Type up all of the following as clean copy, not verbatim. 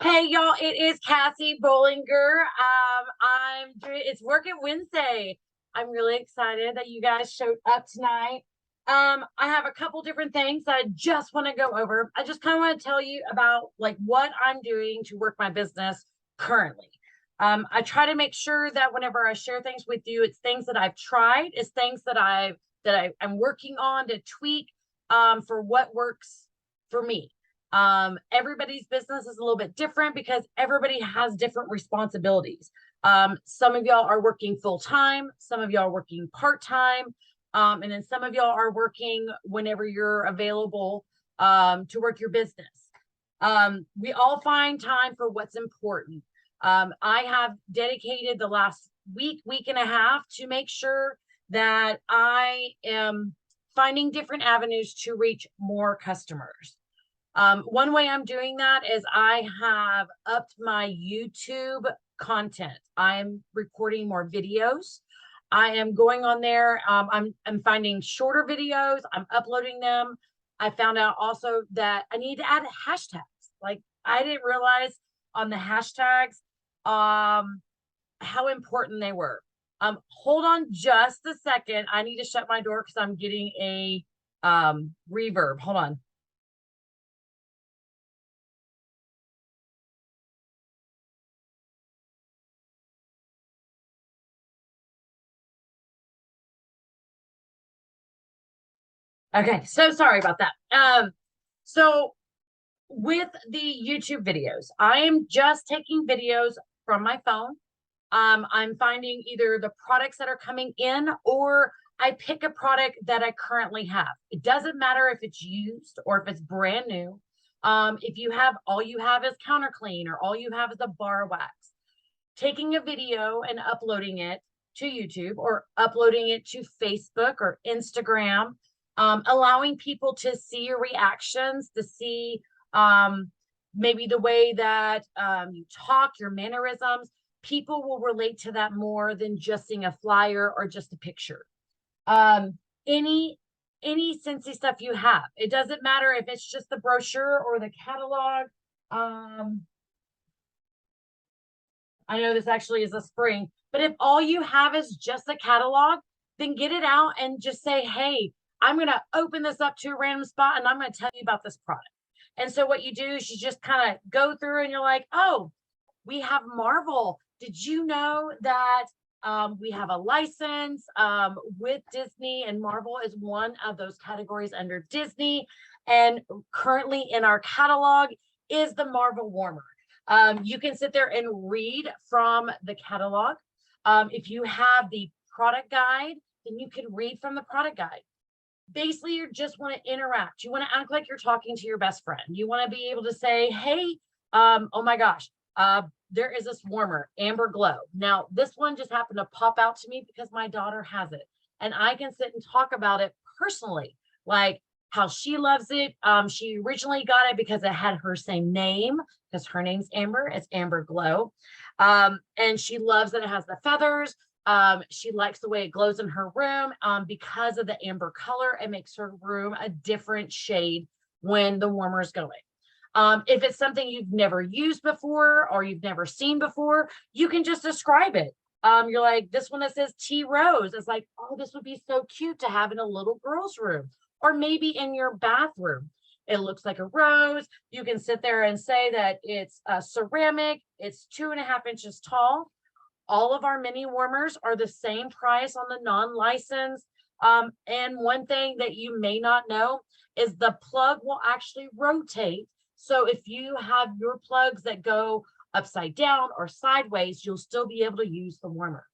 Hey y'all, it is Cassie Bollinger. It's Work It Wednesday. I'm really excited that you guys showed up tonight. I have a couple different things that I just want to go over. I just kind of want to tell you about like what I'm doing to work my business currently. I try to make sure that whenever I share things with you, it's things that I've tried, it's things that I'm working on to tweak for what works for me. Everybody's business is a little bit different because everybody has different responsibilities. Some of y'all are working full time, some of y'all are working part time, and then some of y'all are working whenever you're available to work your business. We all find time for what's important. I have dedicated the last week and a half to make sure that I am finding different avenues to reach more customers. One way I'm doing that is I have upped my YouTube content. I'm recording more videos. I am going on there. I'm finding shorter videos. I'm uploading them. I found out also that I need to add hashtags. Like I didn't realize on the hashtags how important they were. Hold on just a second. I need to shut my door because I'm getting a reverb. Hold on. Okay, so sorry about that. So with the YouTube videos, I am just taking videos from my phone. I'm finding either the products that are coming in or I pick a product that I currently have. It doesn't matter if it's used or if it's brand new. If you have all you have is counter clean or all you have is a bar wax, taking a video and uploading it to YouTube or uploading it to Facebook or Instagram, allowing people to see your reactions, to see maybe the way that you talk, your mannerisms. People will relate to that more than just seeing a flyer or just a picture. Any Scentsy stuff you have, it doesn't matter if it's just the brochure or the catalog. I know this actually is a spring, but if all you have is just a catalog, then get it out and just say, hey, I'm going to open this up to a random spot and I'm going to tell you about this product. And so what you do is you just kind of go through and you're like, oh, we have Marvel. Did you know that we have a license with Disney, and Marvel is one of those categories under Disney. And currently in our catalog is the Marvel warmer. You can sit there and read from the catalog. If you have the product guide, then you can read from the product guide. Basically, you just want to interact. You want to act like you're talking to your best friend. You want to be able to say, hey, oh my gosh, there is this warmer, Amber Glow. Now, this one just happened to pop out to me because my daughter has it. And I can sit and talk about it personally, like how she loves it. She originally got it because it had her same name, because her name's Amber. It's Amber Glow. And she loves that it has the feathers. She likes the way it glows in her room because of the amber color. It makes her room a different shade when the warmer is going. If it's something you've never used before or you've never seen before, you can just describe it. You're like, this one that says tea rose. It's like, oh, this would be so cute to have in a little girl's room or maybe in your bathroom. It looks like a rose. You can sit there and say that it's a ceramic. It's 2.5 inches tall. All of our mini warmers are the same price on the non-licensed. And one thing that you may not know is the plug will actually rotate. So if you have your plugs that go upside down or sideways, you'll still be able to use the warmer.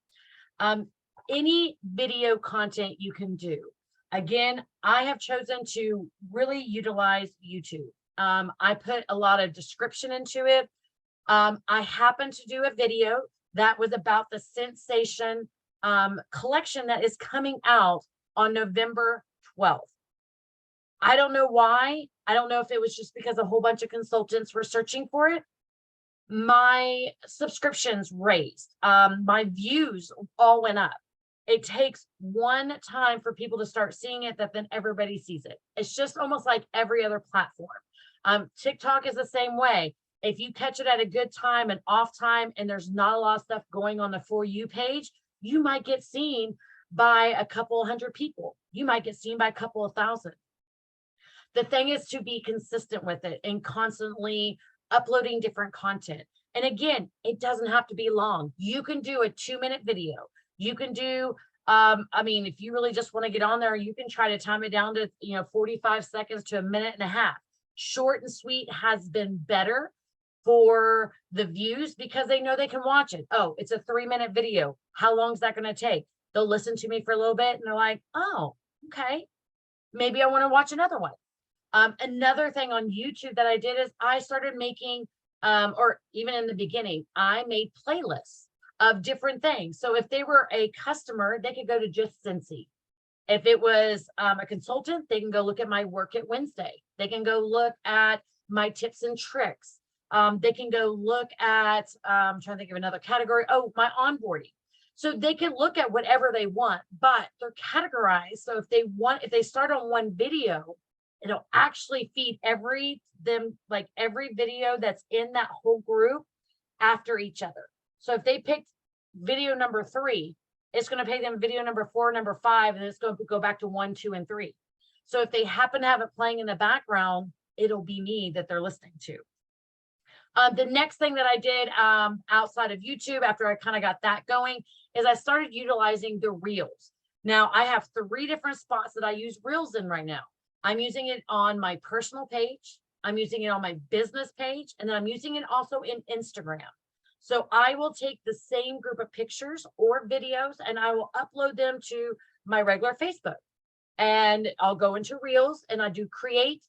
Any video content you can do. Again, I have chosen to really utilize YouTube. I put a lot of description into it. I happened to do a video that was about the Scentsational collection that is coming out on November 12th. I don't know why. I don't know if it was just because a whole bunch of consultants were searching for it. My subscriptions raised. My views all went up. It takes one time for people to start seeing it that then everybody sees it. It's just almost like every other platform. TikTok is the same way. If you catch it at a good time and off time, and there's not a lot of stuff going on the For You page, you might get seen by a couple hundred people. You might get seen by a couple of thousand. The thing is to be consistent with it and constantly uploading different content. And again, it doesn't have to be long. You can do a 2-minute video. You can do, I mean, if you really just want to get on there, you can try to time it down to, 45 seconds to a minute and a half. Short and sweet has been better for the views because they know they can watch it. Oh, it's a 3-minute video. How long is that going to take? They'll listen to me for a little bit and they're like, oh, okay, maybe I want to watch another one. Another thing on YouTube that I did is I started making, or even in the beginning, I made playlists of different things. So if they were a customer, they could go to just Scentsy. If it was a consultant, they can go look at my Work It Wednesday. They can go look at my tips and tricks. They can go look at, I'm trying to think of another category. Oh, my onboarding. So they can look at whatever they want, but they're categorized. So if they start on one video, it'll actually feed every video that's in that whole group after each other. So if they picked video number 3, it's going to pay them video number 4, number 5, and it's going to go back to 1, 2, and 3. So if they happen to have it playing in the background, it'll be me that they're listening to. The next thing that I did outside of YouTube, after I kind of got that going, is I started utilizing the Reels. Now I have 3 different spots that I use Reels in right now. I'm using it on my personal page, I'm using it on my business page, and then I'm using it also in Instagram. So I will take the same group of pictures or videos and I will upload them to my regular Facebook. And I'll go into Reels and I do create.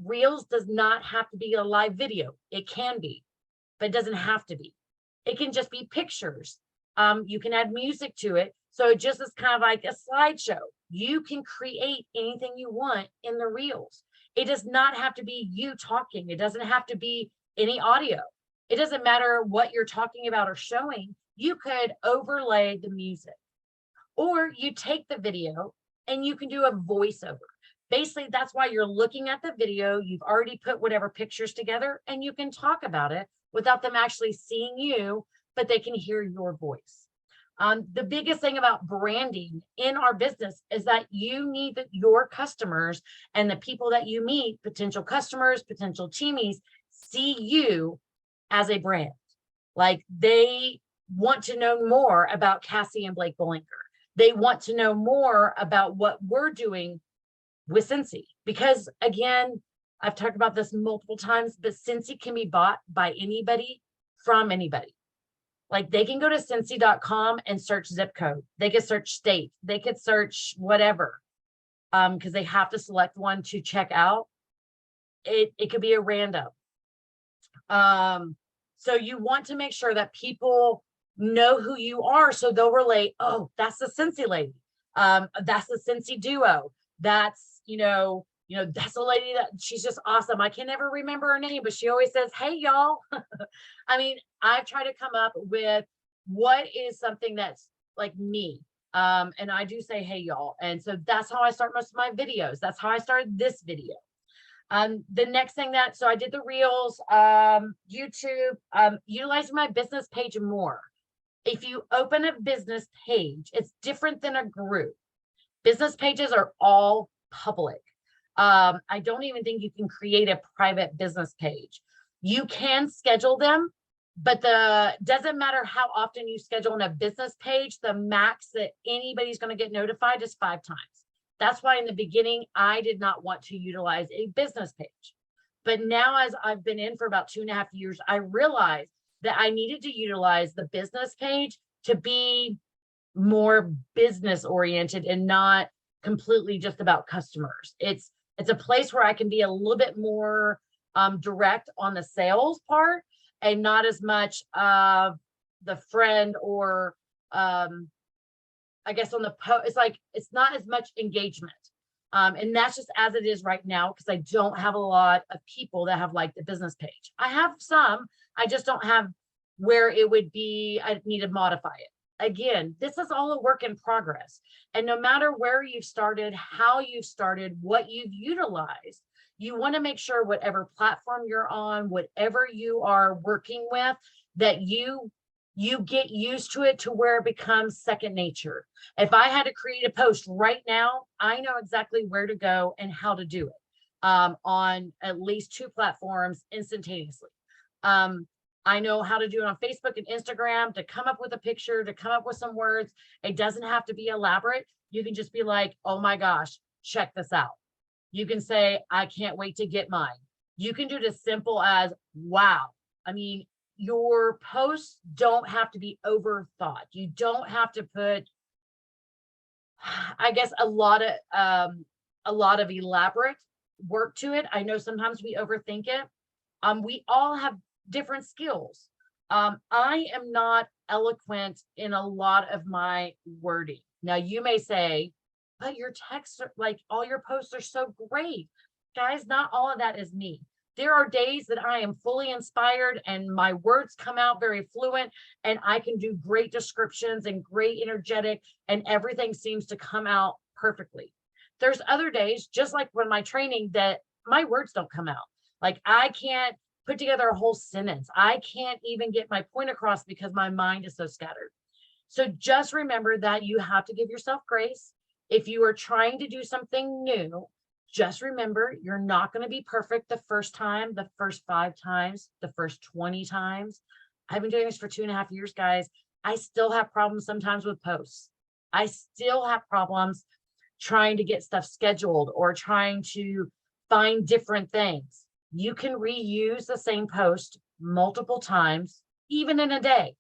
Reels does not have to be a live video. It can be, but it doesn't have to be. It can just be pictures. You can add music to it. So it just is kind of like a slideshow. You can create anything you want in the Reels. It does not have to be you talking. It doesn't have to be any audio. It doesn't matter what you're talking about or showing. You could overlay the music, or you take the video and you can do a voiceover. Basically, that's why you're looking at the video. You've already put whatever pictures together and you can talk about it without them actually seeing you, but they can hear your voice. The biggest thing about branding in our business is that you need your customers and the people that you meet, potential customers, potential teamies, see you as a brand. Like they want to know more about Cassie and Blake Bollinger. They want to know more about what we're doing with Scentsy, because again, I've talked about this multiple times, but Scentsy can be bought by anybody from anybody. Like they can go to Scentsy.com and search zip code. They could search state. They could search whatever, because they have to select one to check out. It could be a random. So you want to make sure that people know who you are, so they'll relate. Oh, that's the Scentsy lady. That's the Scentsy duo. That's that's a lady that she's just awesome. I can never remember her name, but she always says, hey, y'all. I mean, I've tried to come up with what is something that's like me. And I do say, hey, y'all. And so that's how I start most of my videos. That's how I started this video. The next thing so I did the Reels, YouTube, utilizing my business page more. If you open a business page, it's different than a group. Business pages are all public. I don't even think you can create a private business page. You can schedule them, but doesn't matter how often you schedule on a business page, the max that anybody's going to get notified is 5 times. That's why in the beginning, I did not want to utilize a business page. But now as I've been in for about 2.5 years, I realized that I needed to utilize the business page to be more business oriented and not completely just about customers. It's a place where I can be a little bit more direct on the sales part and not as much of the friend or I guess on the post. It's not as much engagement. And that's just as it is right now, because I don't have a lot of people that have liked the business page. I have some, I just don't have where it would be, I need to modify it. Again, this is all a work in progress. And no matter where you've started, how you've started, what you've utilized, You want to make sure whatever platform you're on, whatever you are working with, that you get used to it to where it becomes second nature. If I had to create a post right now, I know exactly where to go and how to do it on at least 2 platforms instantaneously. I know how to do it on Facebook and Instagram, to come up with a picture, to come up with some words. It doesn't have to be elaborate. You can just be like, oh my gosh, check this out. You can say, I can't wait to get mine. You can do it as simple as, wow. I mean, your posts don't have to be overthought. You don't have to put, I guess, a lot of elaborate work to it. I know sometimes we overthink it. We all have different skills. I am not eloquent in a lot of my wording. Now you may say, but your texts are like, all your posts are so great. Guys, not all of that is me. There are days that I am fully inspired and my words come out very fluent and I can do great descriptions and great energetic and everything seems to come out perfectly. There's other days, just like when my training, that my words don't come out. Like I can't put together a whole sentence. I can't even get my point across because my mind is so scattered. So just remember that you have to give yourself grace. If you are trying to do something new, just remember you're not going to be perfect the first time, the first 5 times, the first 20 times. I've been doing this for 2.5 years, guys. I still have problems sometimes with posts. I still have problems trying to get stuff scheduled or trying to find different things. You can reuse the same post multiple times, even in a day.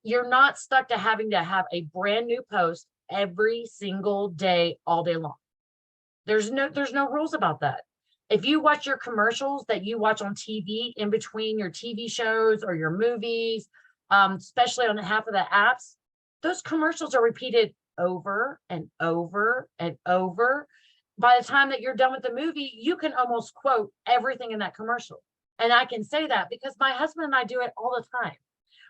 You're not stuck to having to have a brand new post every single day, all day long. There's no rules about that. If you watch your commercials that you watch on TV in between your TV shows or your movies, especially on half of the apps, those commercials are repeated over and over and over. By the time that you're done with the movie, you can almost quote everything in that commercial. And I can say that because my husband and I do it all the time.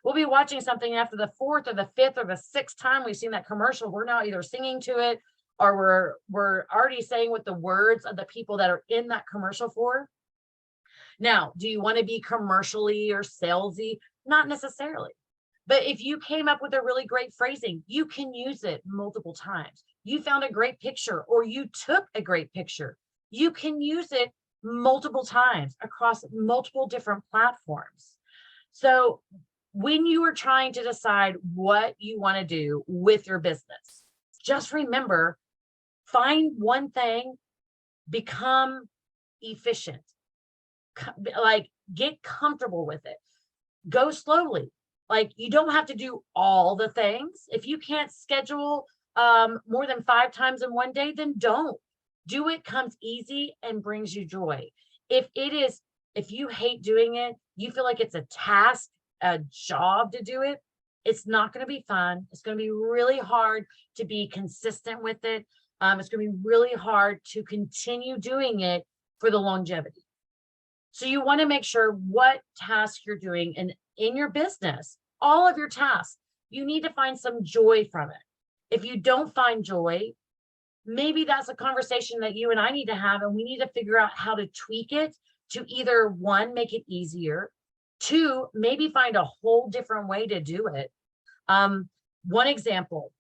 We'll be watching something after the 4th or the 5th or the 6th time we've seen that commercial. We're now either singing to it or we're already saying what the words of the people that are in that commercial for. Now, do you want to be commercially or salesy? Not necessarily. But if you came up with a really great phrasing, you can use it multiple times. You found a great picture or you took a great picture. You can use it multiple times across multiple different platforms. So when you are trying to decide what you want to do with your business, just remember, find one thing, become efficient, like get comfortable with it, go slowly. Like you don't have to do all the things. If you can't schedule more than 5 times in one day, then don't do it. Comes easy and brings you joy. If you hate doing it, you feel like it's a task, a job to do it, it's not going to be fun. It's going to be really hard to be consistent with it. It's going to be really hard to continue doing it for the longevity. So you want to make sure what task you're doing in your business, all of your tasks, you need to find some joy from it. If you don't find joy, maybe that's a conversation that you and I need to have, and we need to figure out how to tweak it to either 1, make it easier, 2, maybe find a whole different way to do it. One example,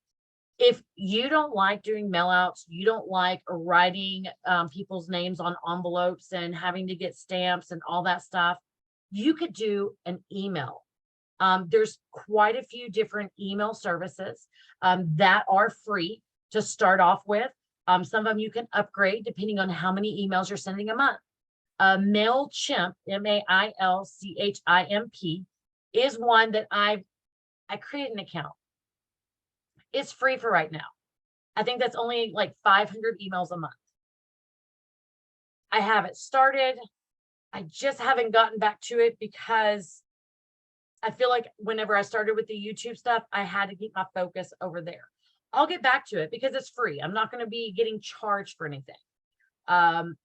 if you don't like doing mail outs, you don't like writing people's names on envelopes and having to get stamps and all that stuff, you could do an email. There's quite a few different email services that are free to start off with. Some of them you can upgrade depending on how many emails you're sending a month. MailChimp, MailChimp, is one that I created an account. It's free for right now. I think that's only like 500 emails a month. I have it started. I just haven't gotten back to it because I feel like whenever I started with the YouTube stuff, I had to keep my focus over there. I'll get back to it because it's free. I'm not going to be getting charged for anything.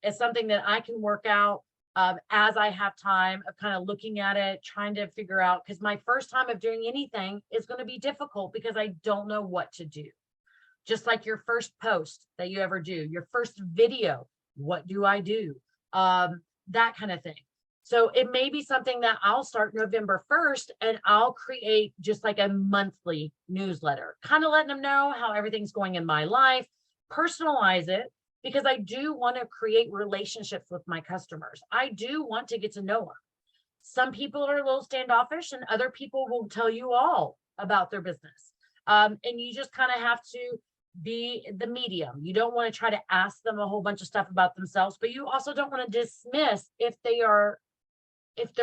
It's something that I can work out as I have time of kind of looking at it, trying to figure out, because my first time of doing anything is going to be difficult because I don't know what to do. Just like your first post that you ever do, your first video, What do I do? That kind of thing. So it may be something that I'll start November 1st and I'll create just like a monthly newsletter, kind of letting them know how everything's going in my life, personalize it, because I do want to create relationships with my customers. I do want to get to know them. Some people are a little standoffish and other people will tell you all about their business. And you just kind of have to be the medium. You don't want to try to ask them a whole bunch of stuff about themselves, but you also don't want to dismiss if they're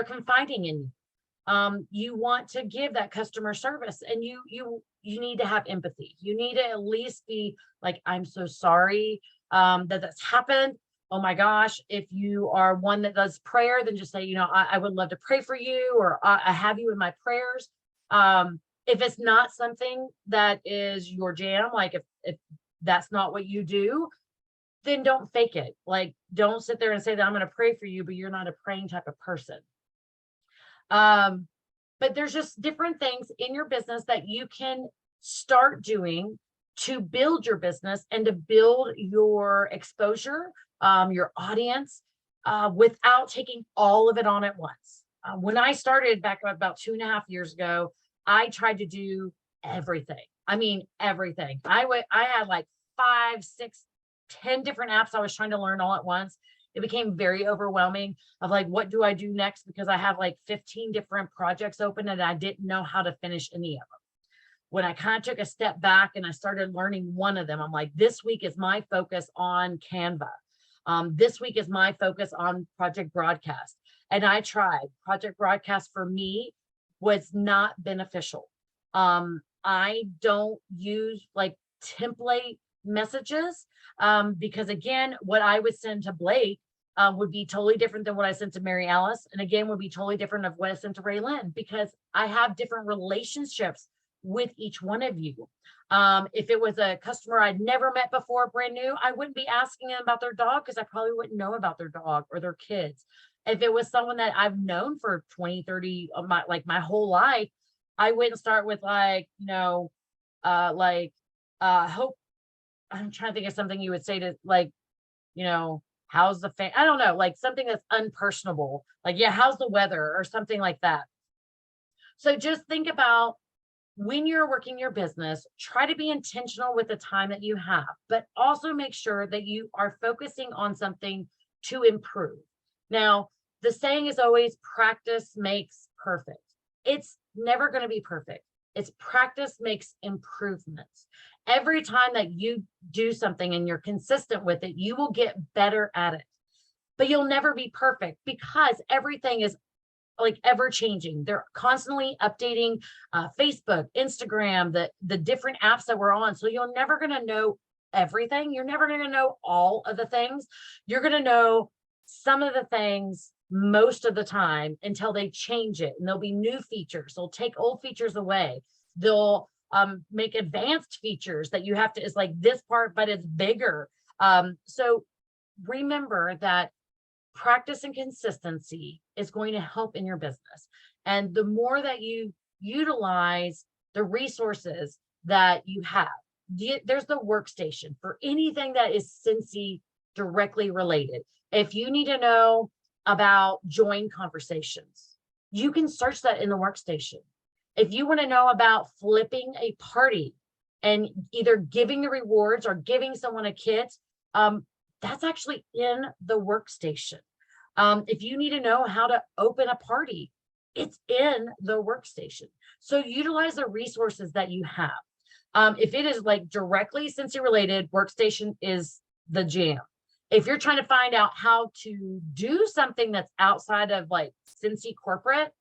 confiding in you. You want to give that customer service, and you need to have empathy. You need to at least be like, I'm so sorry that that's happened. Oh my gosh. If you are one that does prayer, then just say, you know, I would love to pray for you, or I have you in my prayers. If it's not something that is your jam, like if that's not what you do, then don't fake it. Like, don't sit there and say that I'm going to pray for you, but you're not a praying type of person. But there's just different things in your business that you can start doing to build your business and to build your exposure, your audience, without taking all of it on at once. When I started back about 2.5 years ago, I tried to do everything. I mean, everything. I had like 5, 6, 10 different apps I was trying to learn all at once. It became very overwhelming of like, what do I do next? Because I have like 15 different projects open and I didn't know how to finish any of them. When I kind of took a step back and I started learning one of them, I'm like, this week is my focus on Canva. This week is my focus on Project Broadcast. And I tried. Project Broadcast for me was not beneficial. I don't use like template messages because again, what I would send to Blake would be totally different than what I sent to Mary Alice. And again, would be totally different of what I sent to Ray Lynn, because I have different relationships with each one of you. If it was a customer I'd never met before, brand new, I wouldn't be asking them about their dog because I probably wouldn't know about their dog or their kids. If it was someone that I've known for 20, 30, my whole life, I wouldn't start with like, you know, hope, I'm trying to think of something you would say to like, you know, how's the I don't know, like something that's unpersonable, like, yeah, how's the weather or something like that. So just think about when you're working your business, try to be intentional with the time that you have, but also make sure that you are focusing on something to improve. Now, the saying is always practice makes perfect. It's never going to be perfect. It's practice makes improvements. Every time that you do something and you're consistent with it, you will get better at it. But you'll never be perfect because everything is like ever changing. They're constantly updating Facebook, Instagram, the different apps that we're on. So you're never going to know everything. You're never going to know all of the things. You're going to know some of the things most of the time until they change it, and there'll be new features. They'll take old features away. They'll make advanced features that you have to, it's like this part, but it's bigger. So remember that practice and consistency is going to help in your business. And the more that you utilize the resources that you have, there's the workstation for anything that is Scentsy directly related. If you need to know about join conversations, you can search that in the workstation. If you want to know about flipping a party and either giving the rewards or giving someone a kit, that's actually in the workstation. If you need to know how to open a party, it's in the workstation. So utilize the resources that you have. If it is like directly Scentsy related, workstation is the jam. If you're trying to find out how to do something that's outside of like Scentsy corporate,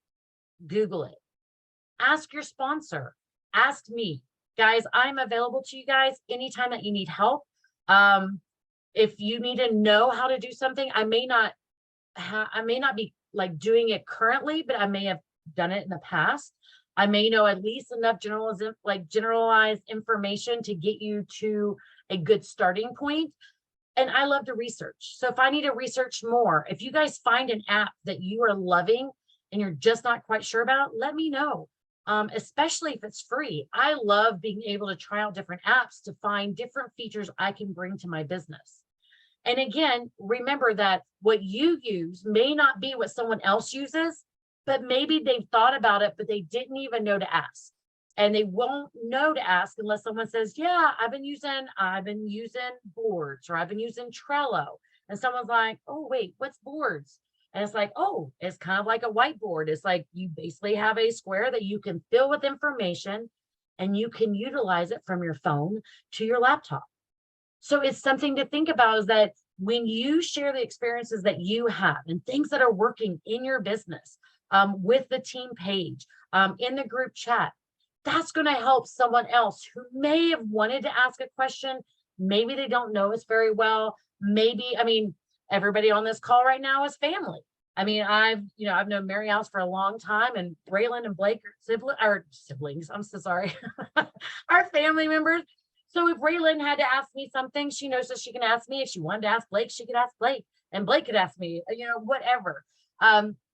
Google it. Ask your sponsor. Ask me. Guys, I'm available to you guys anytime that you need help. If you need to know how to do something, I may not be like doing it currently, but I may have done it in the past. I may know at least enough generalized information to get you to a good starting point. And I love to research. So if I need to research more, if you guys find an app that you are loving and you're just not quite sure about, let me know. Especially if it's free. I love being able to try out different apps to find different features I can bring to my business. And again, remember that what you use may not be what someone else uses, but maybe they've thought about it, but they didn't even know to ask. And they won't know to ask unless someone says, yeah, I've been using boards, or I've been using Trello. And someone's like, oh, wait, what's boards? And it's like, oh, it's kind of like a whiteboard. It's like you basically have a square that you can fill with information, and you can utilize it from your phone to your laptop. So it's something to think about, is that when you share the experiences that you have and things that are working in your business, with the team page, in the group chat, that's going to help someone else who may have wanted to ask a question. Maybe they don't know us very well. Maybe, I mean, everybody on this call right now is family. I mean, I've known Mary Alice for a long time, and Braylon and Blake are siblings. I'm so sorry. Our family members. So if Braylon had to ask me something, she knows that she can ask me. If she wanted to ask Blake, she could ask Blake, and Blake could ask me, whatever.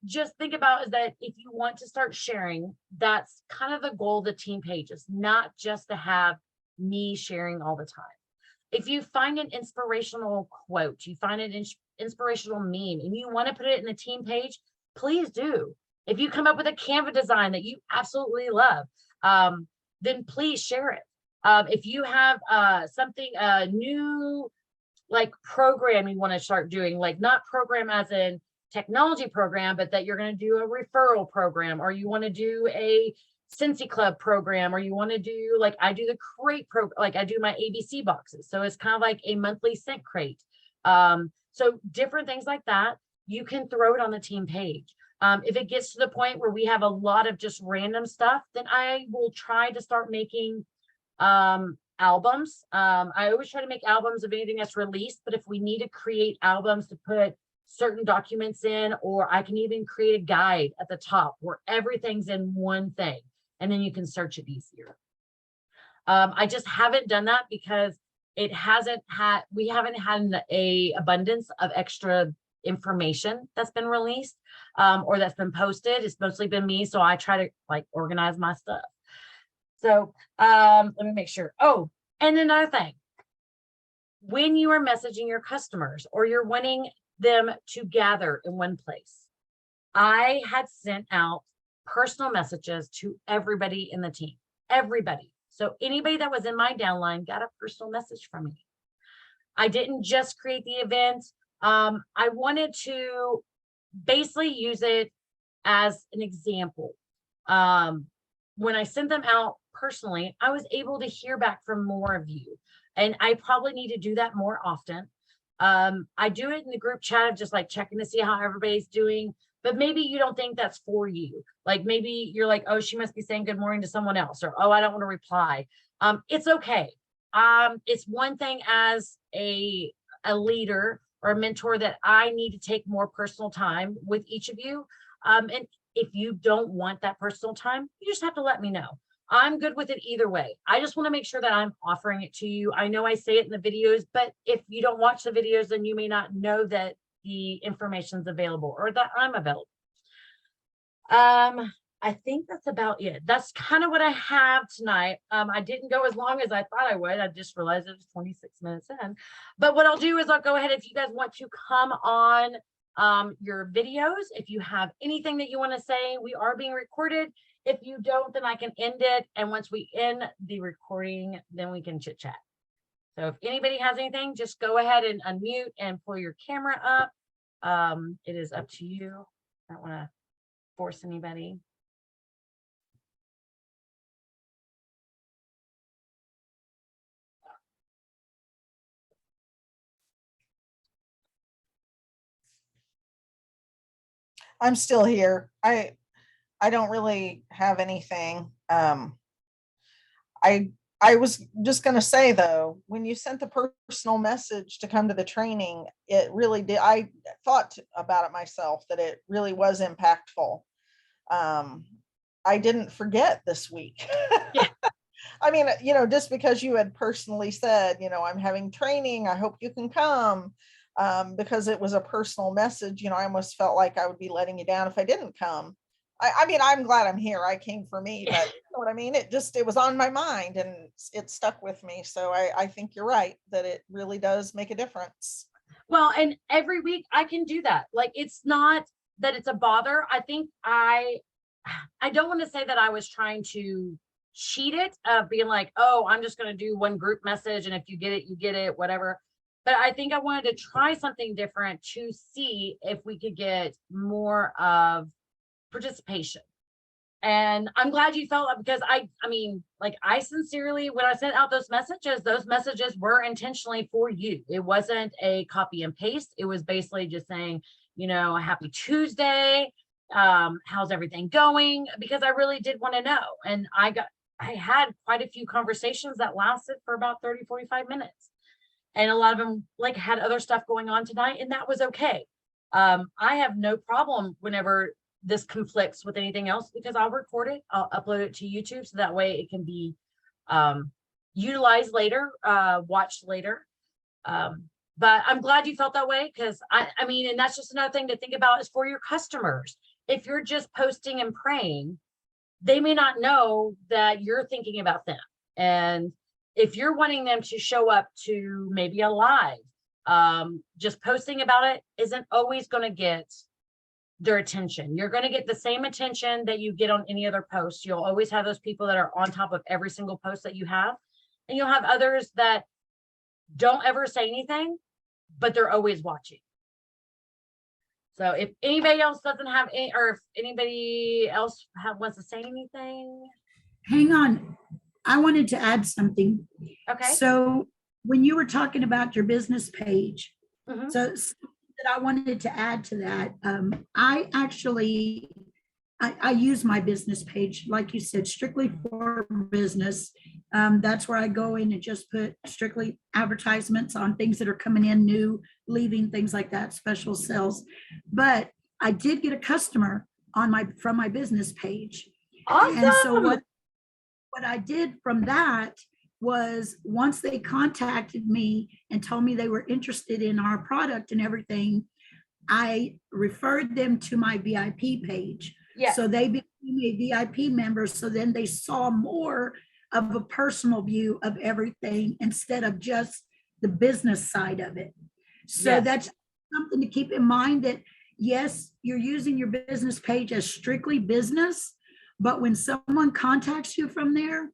Just think about is that if you want to start sharing, that's kind of the goal of the team pages, not just to have me sharing all the time. If you find an inspirational quote, you find an inspirational meme, and you want to put it in the team page, please do. If you come up with a Canva design that you absolutely love, then please share it. If you have something, a new like program you want to start doing, like not program as in technology program, but that you're going to do a referral program, or you want to do a Scentsy Club program, or you want to do, like I do the crate program, like I do my ABC boxes. So it's kind of like a monthly scent crate. So different things like that, you can throw it on the team page. If it gets to the point where we have a lot of just random stuff, then I will try to start making albums. I always try to make albums of anything that's released, but if we need to create albums to put certain documents in, or I can even create a guide at the top where everything's in one thing, and then you can search it easier. I just haven't done that because we haven't had a abundance of extra information that's been released, or that's been posted. It's mostly been me, so I try to like organize my stuff. So let me make sure. Oh, and another thing, when you are messaging your customers or you're wanting them to gather in one place, I had sent out personal messages to everybody in the team, everybody. So anybody that was in my downline got a personal message from me. I didn't just create the event. I wanted to basically use it as an example. When I sent them out personally, I was able to hear back from more of you, and I probably need to do that more often. I do it in the group chat of just like checking to see how everybody's doing, but maybe you don't think that's for you. Like maybe you're like, oh, she must be saying good morning to someone else, or, oh, I don't want to reply. It's okay. It's one thing as a leader or a mentor that I need to take more personal time with each of you. And if you don't want that personal time, you just have to let me know. I'm good with it either way. I just want to make sure that I'm offering it to you. I know I say it in the videos, but if you don't watch the videos, then you may not know that the information is available or that I'm available. I think that's about it. That's kind of what I have tonight. I didn't go as long as I thought I would. I just realized it was 26 minutes in. But what I'll do is I'll go ahead, if you guys want to come on your videos, if you have anything that you want to say, we are being recorded. If you don't, then I can end it. And once we end the recording, then we can chit chat. So if anybody has anything, just go ahead and unmute and pull your camera up. It is up to you. I don't want to force anybody. I'm still here. I don't really have anything. I was just going to say though, when you sent the personal message to come to the training, it really did. I thought about it myself that it really was impactful. I didn't forget this week. Yeah. I mean, just because you had personally said, I'm having training, I hope you can come. Because it was a personal message, I almost felt like I would be letting you down if I didn't come. I mean, I'm glad I'm here. I came for me, but you know what I mean? It was on my mind and it stuck with me. So I think you're right that it really does make a difference. Well, and every week I can do that. Like, it's not that it's a bother. I think I don't want to say that I was trying to cheat it, being like, oh, I'm just going to do one group message, and if you get it, you get it, whatever. But I think I wanted to try something different to see if we could get more of participation. And I'm glad you felt it, because I mean, like, I sincerely, when I sent out those messages were intentionally for you. It wasn't a copy and paste. It was basically just saying, happy Tuesday. How's everything going? Because I really did want to know. And I had quite a few conversations that lasted for about 30, 45 minutes. And a lot of them like had other stuff going on tonight, and that was okay. I have no problem whenever this conflicts with anything else, because I'll record it, I'll upload it to YouTube, so that way it can be utilized later, watched later. But I'm glad you felt that way, because I mean, and that's just another thing to think about is for your customers. If you're just posting and praying, they may not know that you're thinking about them. And if you're wanting them to show up to maybe a live, just posting about it isn't always going to get their attention. You're going to get the same attention that you get on any other post. You'll always have those people that are on top of every single post that you have, and you'll have others that don't ever say anything, but they're always watching. So if anybody else doesn't have any, or if anybody else wants to say anything. Hang on. I wanted to add something. Okay. So when you were talking about your business page, Mhm. so that I wanted to add to that, I actually, I use my business page, like you said, strictly for business. That's where I go in and just put strictly advertisements on things that are coming in new, leaving, things like that, special sales. But I did get a customer from my business page. Awesome. And so what I did from that was, once they contacted me and told me they were interested in our product and everything, I referred them to my VIP page. Yeah. So they became a VIP member. So then they saw more of a personal view of everything instead of just the business side of it. So Yes. That's something to keep in mind, that yes, you're using your business page as strictly business, but when someone contacts you from there,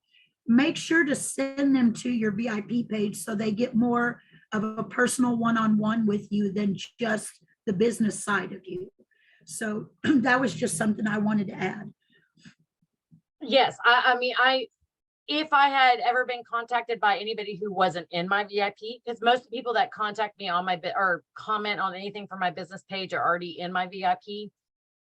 make sure to send them to your VIP page so they get more of a personal one-on-one with you than just the business side of you. So that was just something I wanted to add. Yes. I mean, if I had ever been contacted by anybody who wasn't in my VIP, because most of the people that contact me on my or comment on anything from my business page are already in my VIP.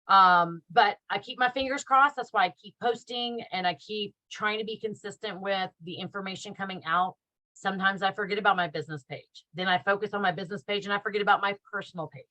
But I keep my fingers crossed. That's why I keep posting, and I keep trying to be consistent with the information coming out. Sometimes I forget about my business page. Then I focus on my business page and I forget about my personal page.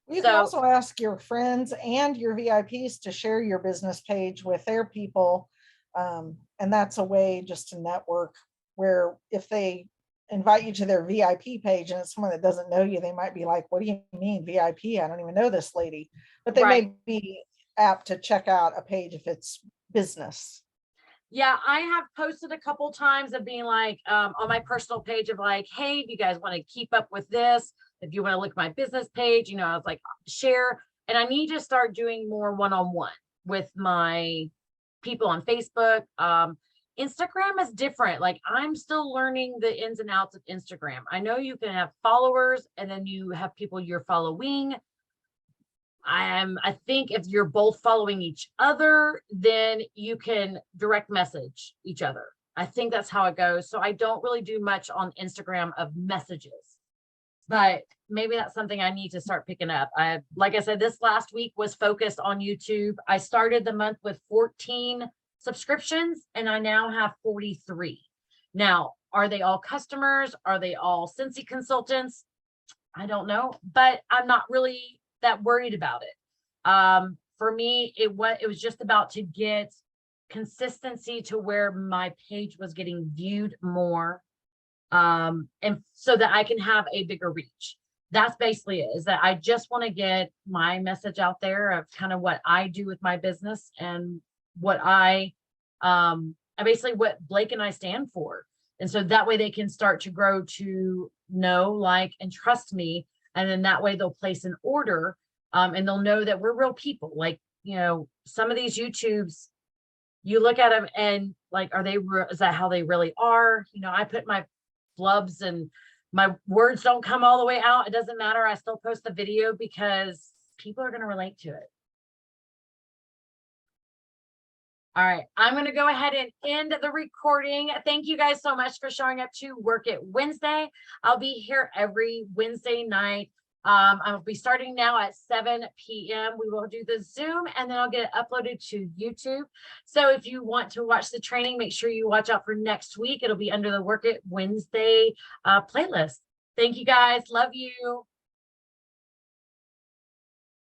You can also ask your friends and your VIPs to share your business page with their people. And that's a way just to network, where if they invite you to their VIP page and it's someone that doesn't know you, they might be like, what do you mean VIP? I don't even know this lady. But they may be apt to check out a page if it's business. Yeah, I have posted a couple times of being like, on my personal page of like, hey, if you guys want to keep up with this, if you want to look at my business page, I was like, share. And I need to start doing more one-on-one with my people on Facebook. Instagram is different. Like, I'm still learning the ins and outs of Instagram. I know you can have followers and then you have people you're following. I think if you're both following each other, then you can direct message each other. I think that's how it goes. So I don't really do much on Instagram of messages, but maybe that's something I need to start picking up. Like I said, this last week was focused on YouTube. I started the month with 14 subscriptions and I now have 43. Now, are they all customers? Are they all Scentsy consultants? I don't know, but I'm not really that worried about it. For me, it was just about to get consistency to where my page was getting viewed more, and so that I can have a bigger reach. That's basically it, is that I just want to get my message out there of kind of what I do with my business and what I basically what Blake and I stand for. And so that way they can start to grow to know, like, and trust me And then that way they'll place an order, and they'll know that we're real people. Like, you know, some of these YouTubes, you look at them and like, is that how they really are? You know, I put my flubs and my words don't come all the way out. It doesn't matter. I still post the video because people are going to relate to it. All right, I'm going to go ahead and end the recording. Thank you guys so much for showing up to Work It Wednesday. I'll be here every Wednesday night. I'll be starting now at 7 p.m. We will do the Zoom, and then I'll get it uploaded to YouTube. So if you want to watch the training, make sure you watch out for next week. It'll be under the Work It Wednesday playlist. Thank you guys. Love you.